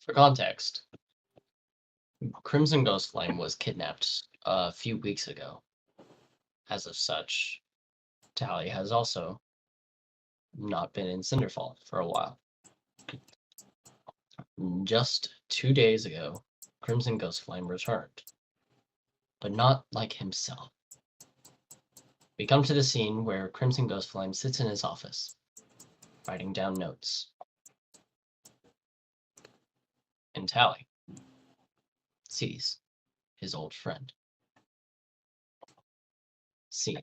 For context, Crimson Ghostflame was kidnapped a few weeks ago. As of such, Tally has also not been in Cinderfall for a while. Just 2 days ago, Crimson Ghostflame returned, but not like himself. We come to the scene where Crimson Ghostflame sits in his office, writing down notes. And Tally sees his old friend. Scene.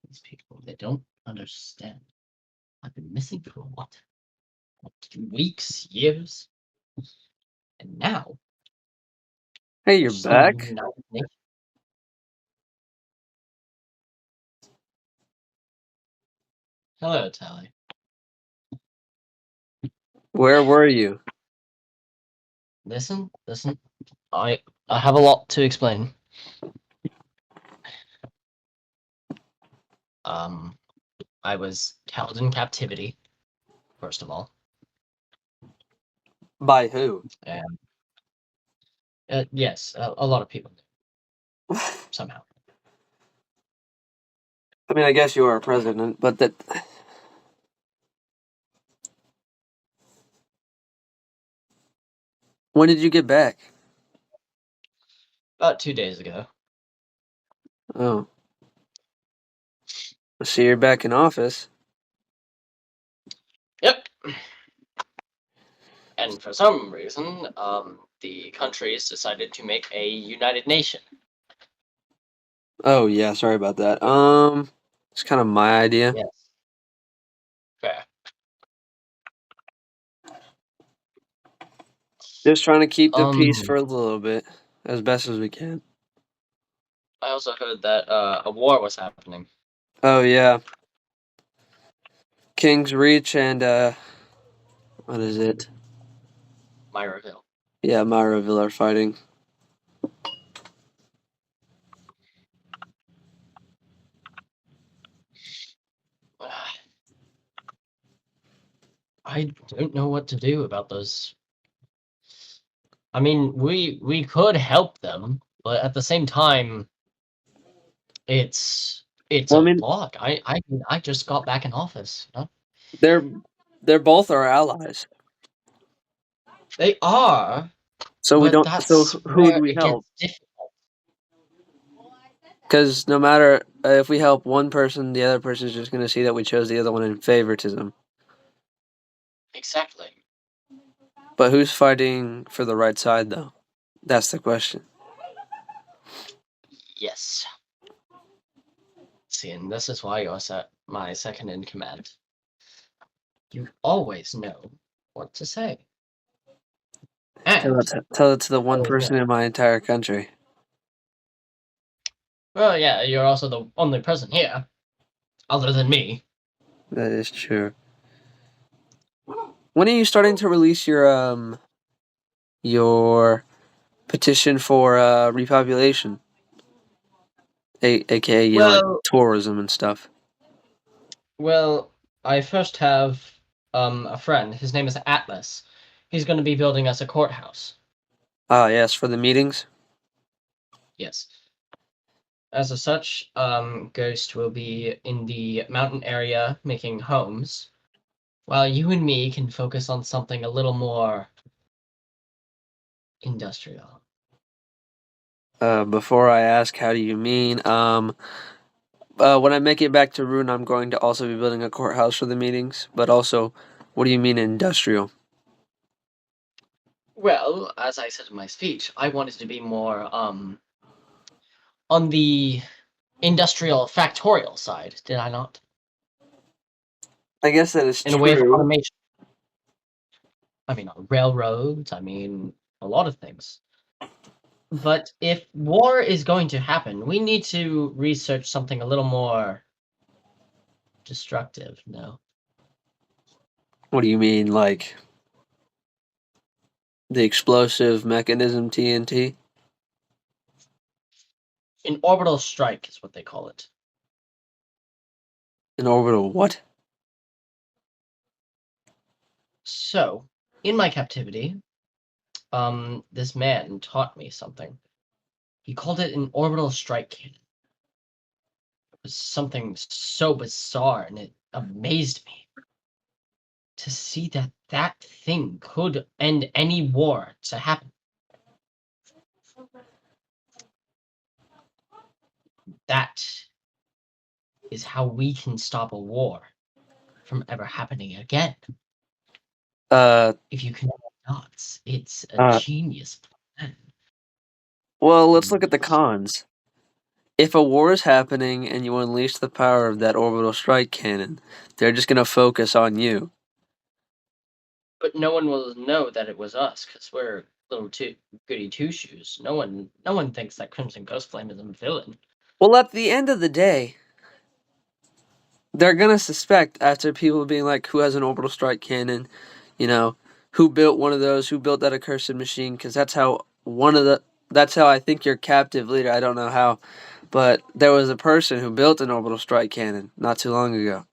These people, they don't understand. I've been missing for what? 2 weeks, years? And now, Hey, you're back? Hello, Tally. Where were you? Listen. I have a lot to explain. I was held in captivity, first of all. By who? And yes, a lot of people do. Somehow. I mean, I guess you are a president, but that... When did you get back? About 2 days ago. Oh. So you're back in office? Yep. And for some reason, the countries decided to make a united nation. Oh, yeah, sorry about that. It's kind of my idea. Yes. Fair. Just trying to keep the peace for a little bit, as best as we can. I also heard that a war was happening. Oh, yeah. King's Reach and, what is it? Myraville. Yeah, Myraville are fighting. I don't know what to do about those. I mean, we could help them, but at the same time, it's Well, a I mean, lot. I just got back in office. You know? they're both our allies. They are, So we but don't. So that's who would where we it gets help? difficult. Because no matter if we help one person, the other person is just going to see that we chose the other one in favoritism. Exactly. But who's fighting for the right side, though? That's the question. Yes. See, and this is why you're my second in command. You always know what to say. And Tell it to the one always person know. in my entire country. Well, yeah, you're also the only person here, other than me. That is true. When are you starting to release your petition for repopulation, aka like tourism and stuff? Well, I first have a friend. His name is Atlas. He's going to be building us a courthouse. Ah, yes, for the meetings. Yes. As of such, Ghost will be in the mountain area making homes, while you and me can focus on something a little more industrial. Before I ask, how do you mean? When I make it back to Rune, I'm going to also be building a courthouse for the meetings. But also, what do you mean industrial? Well, as I said in my speech, I wanted to be more on the industrial factorial side, did I not? I guess that is In a way of true. automation. I mean, railroads, I mean, a lot of things. But if war is going to happen, we need to research something a little more destructive, no? What do you mean, like the explosive mechanism TNT? An orbital strike is what they call it. An orbital what? So, in my captivity, this man taught me something. He called it an orbital strike cannon. It was something so bizarre, and it amazed me to see that that thing could end any war to happen. That is how we can stop a war from ever happening again. Uh, If you connect the dots, it's a uh, genius plan. well, let's look at the cons. If a war is happening and you unleash the power of that orbital strike cannon, they're just gonna focus on you. But no one will know that it was us because we're little goody two shoes. No one thinks that Crimson Ghostflame is a villain. Well, at the end of the day, they're gonna suspect after people being like, who has an orbital strike cannon, you know, who built one of those, who built that accursed machine, because that's how I think your captive leader, I don't know how, but there was a person who built an orbital strike cannon not too long ago.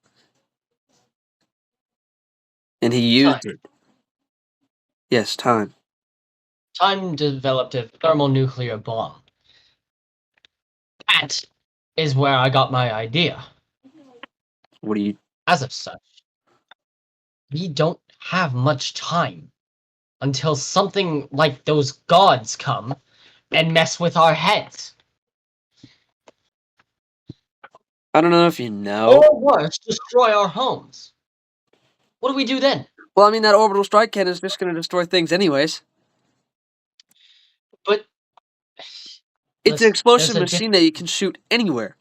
And he Time. used it. Yes, time. Time developed a thermonuclear bomb. That is where I got my idea. What do you As of such, we don't have much time until something like those gods come and mess with our heads. I don't know if you know. Or worse, destroy our homes. What do we do then? Well, I mean, that orbital strike cannon is just going to destroy things anyways. But It's an listen, explosive machine that you can shoot anywhere.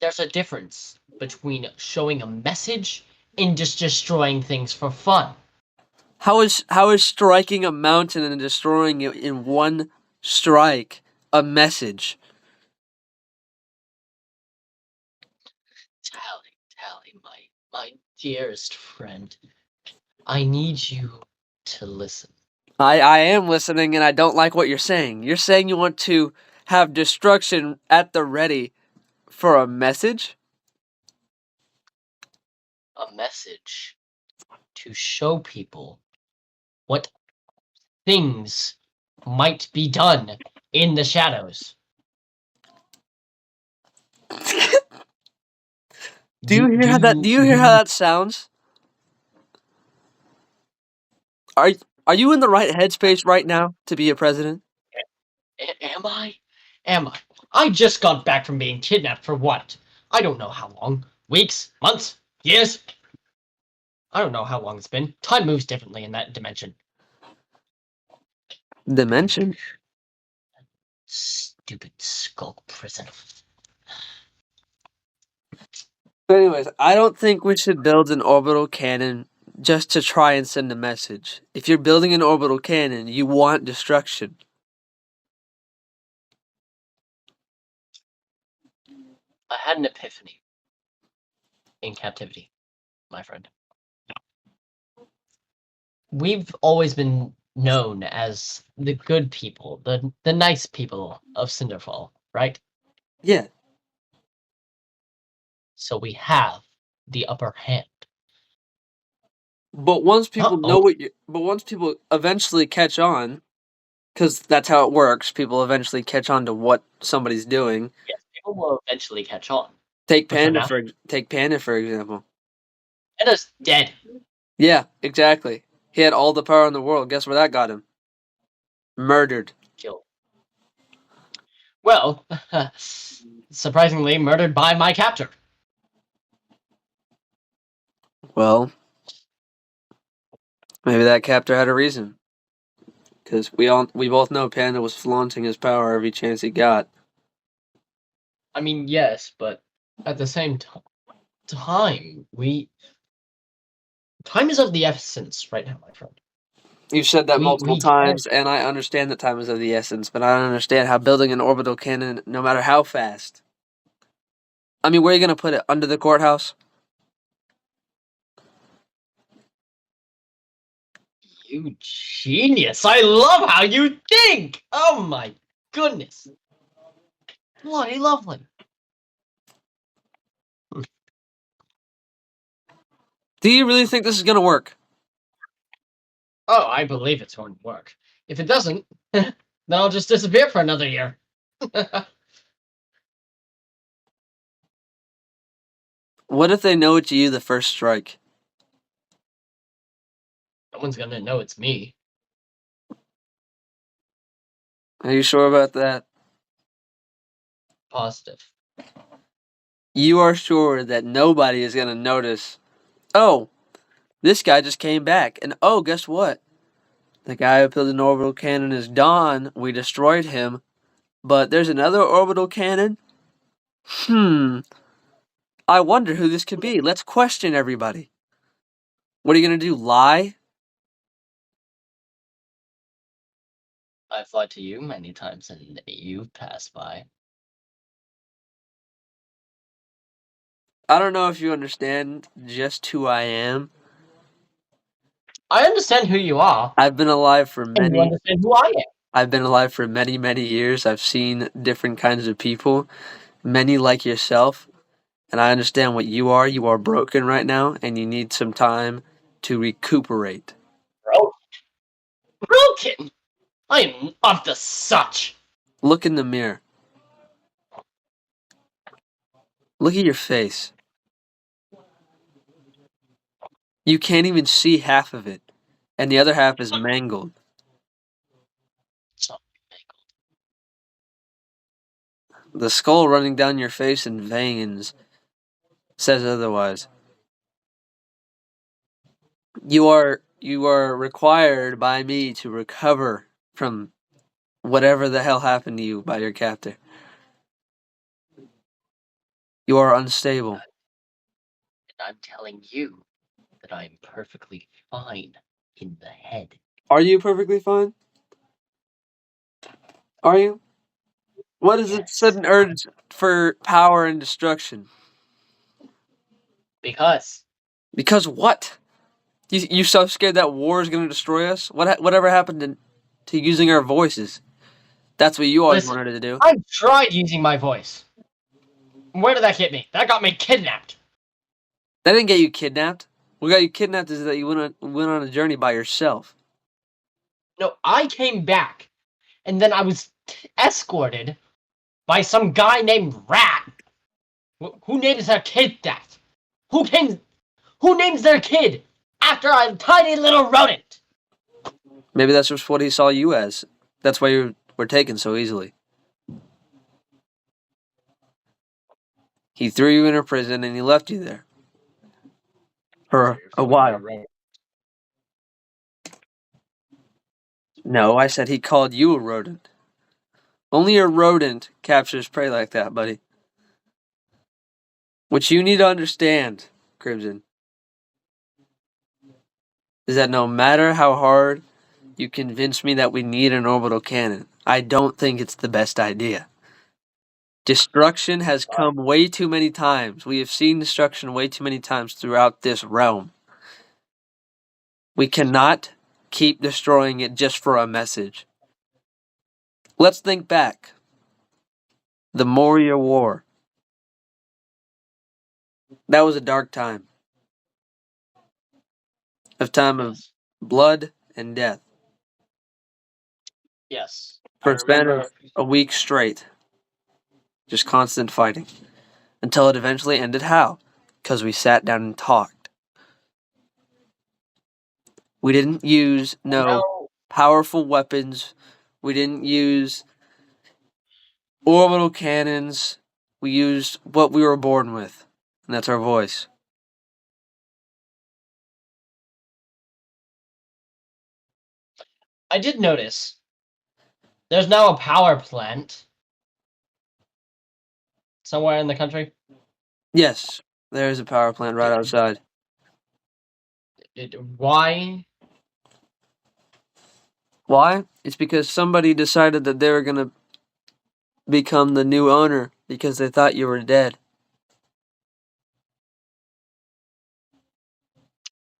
there's a difference between showing a message and just destroying things for fun. How is striking a mountain and destroying it in one strike a message? Tally, my dearest friend, I need you to listen. I am listening and I don't like what you're saying. You're saying you want to have destruction at the ready for a message? A message to show people what things might be done in the shadows. Do you hear how that do you hear how that sounds? Are are you in the right headspace right now to be a president? Am I? Am I? I just got back from being kidnapped for what? I don't know how long. Weeks? Months? Years? I don't know how long it's been. Time moves differently in that dimension. Dimension. Stupid skulk prison. Anyways, I don't think we should build an orbital cannon just to try and send a message. If you're building an orbital cannon, you want destruction. I had an epiphany in captivity, my friend. We've always been known as the good people, the nice people of Cinderfall, right? Yeah. So we have the upper hand. But once people Uh-oh. know but once people eventually catch on, because that's how it works, people eventually catch on to what somebody's doing. Yes, people will eventually catch on. Take But for Panda now, for take Panda for example. Edda's dead. Yeah, exactly. He had all the power in the world. Guess where that got him? Murdered. Killed. Well, surprisingly, murdered by my captor. Well, maybe that captor had a reason. Because we both know Panda was flaunting his power every chance he got. I mean, yes, but at the same time, time is of the essence right now, my friend. You've said that multiple We can't. times, and I understand that time is of the essence, but I don't understand how building an orbital cannon, no matter how fast. I mean, where are you going to put it? Under the courthouse? You genius! I love how you think! Oh my goodness! Bloody lovely. Do you really think this is gonna work? Oh, I believe it's going to work. If it doesn't, then I'll just disappear for another year. No What if they know it's you the first strike? one's gonna know it's me. Are you sure about that? Positive. You are sure that nobody is gonna notice, oh, this guy just came back, and oh, guess what? The guy who built an orbital cannon is Don. We destroyed him. But there's another orbital cannon? I wonder who this could be. Let's question everybody. What are you gonna do? Lie? I've lied to you many times and you've passed by. I don't know if you understand just who I am. I understand who you are, I've been alive for and you many understand who I am. I've been alive for many, many years. I've seen different kinds of people, many like yourself, and I understand what you are. You are broken right now, and you need some time to recuperate. Broken. Broken! I am of the such. Look in the mirror. Look at your face. You can't even see half of it, and the other half is mangled. So, The skull running down your face in veins says otherwise. You are required by me to recover from whatever the hell happened to you by your captor. You are unstable. and I'm telling you that I am perfectly fine in the head. Are you perfectly fine? Are you? What is it Yes. sudden urge for power and destruction? Because, Because what? You so scared that war is going to destroy us? Whatever happened to using our voices? That's what you always listen, wanted to do. I've tried using my voice. Where did that get me? That got me kidnapped. That didn't get you kidnapped. What got you kidnapped is that you went on a journey by yourself. No, I came back, and then I was escorted by some guy named Rat. Who names their kid that? Who names Who names their kid after a tiny little rodent? Maybe that's just what he saw you as. That's why you were taken so easily. He threw you in a prison and he left you there So for you're a calling me a while. rodent. No, I said he called you a rodent. Only a rodent captures prey like that, buddy. What you need to understand, Crimson, is that no matter how hard you convince me that we need an orbital cannon, I don't think it's the best idea. Destruction has come way too many times. We have seen destruction way too many times throughout this realm. We cannot keep destroying it just for a message. Let's think back. The Moria War. That was a dark time. A time of Yes. blood and death. Yes. I For a span remember. of a week straight. Just constant fighting. Until it eventually ended how? Because we sat down and talked. We didn't use no Now, powerful weapons. We didn't use orbital cannons. We used what we were born with. And that's our voice. I did notice there's now a power plant somewhere in the country. Yes, there is a power plant right outside. Why? Why? It's because somebody decided that they were going to become the new owner because they thought you were dead.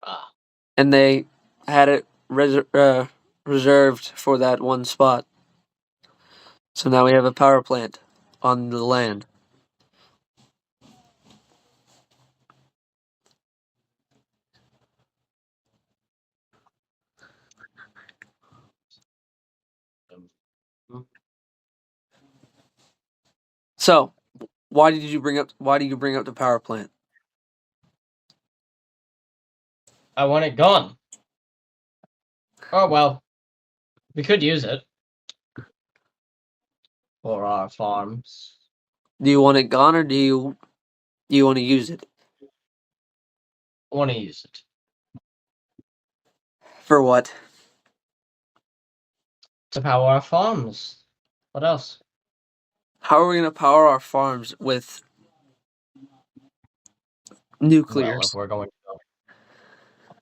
Ah, And they had it reserved for that one spot. So now we have a power plant on the land. So, why do you bring up the power plant? I want it gone. Oh well, we could use it for our farms. Do you want it gone, or do you want to use it? I want to use it For what? to power our farms. What else? How are we going to power our farms with Well, nuclears?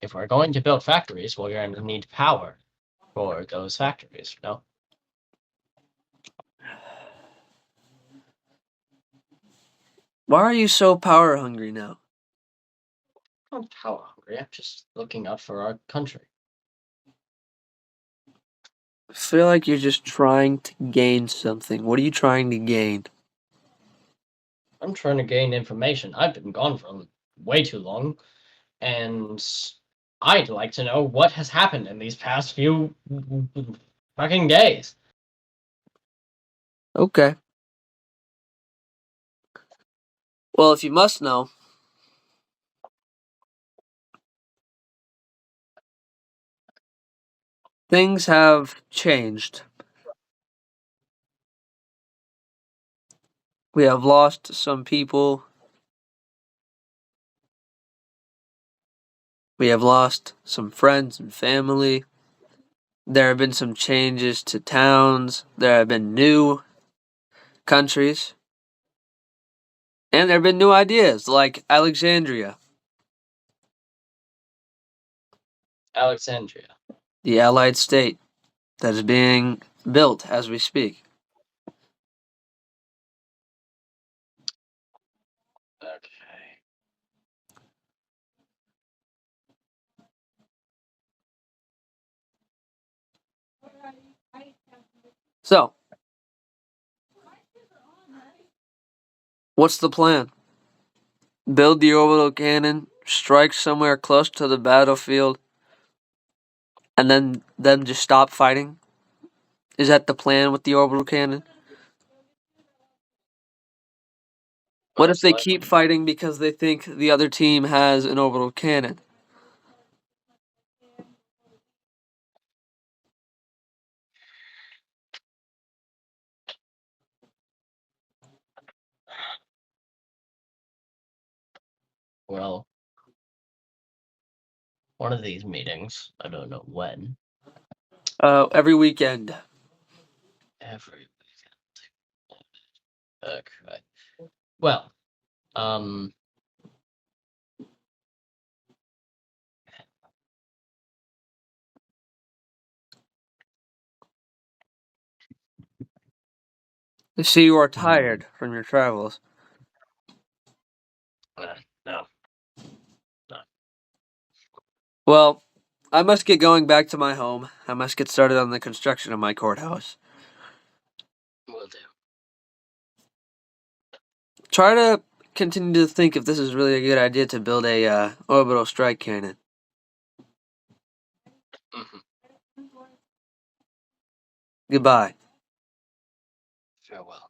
if we're going to build factories, well, you're going to need power for those factories. No, Why are you so power hungry now? I'm not power hungry. I'm just looking out for our country. I feel like you're just trying to gain something. What are you trying to gain? I'm trying to gain information. I've been gone for way too long, and I'd like to know what has happened in these past few fucking days. Okay. Well, if you must know, things have changed. We have lost some people. We have lost some friends and family. There have been some changes to towns. There have been new countries. And there have been new ideas like Alexandria, Alexandria. the Allied state that is being built as we speak. Okay. So, what's the plan? Build the orbital cannon, strike somewhere close to the battlefield, and then them just stop fighting? Is that the plan with the orbital cannon? What if Most they keep likely. fighting because they think the other team has an orbital cannon? Well, one of these meetings, I don't know when, Every weekend. every okay. Well, um, I see you are hmm, tired from your travels. no, no, Well, I must get going back to my home. I must get started on the construction of my courthouse. will do. Try to continue to think if this is really a good idea to build a orbital strike cannon. Mhm. Goodbye. Farewell.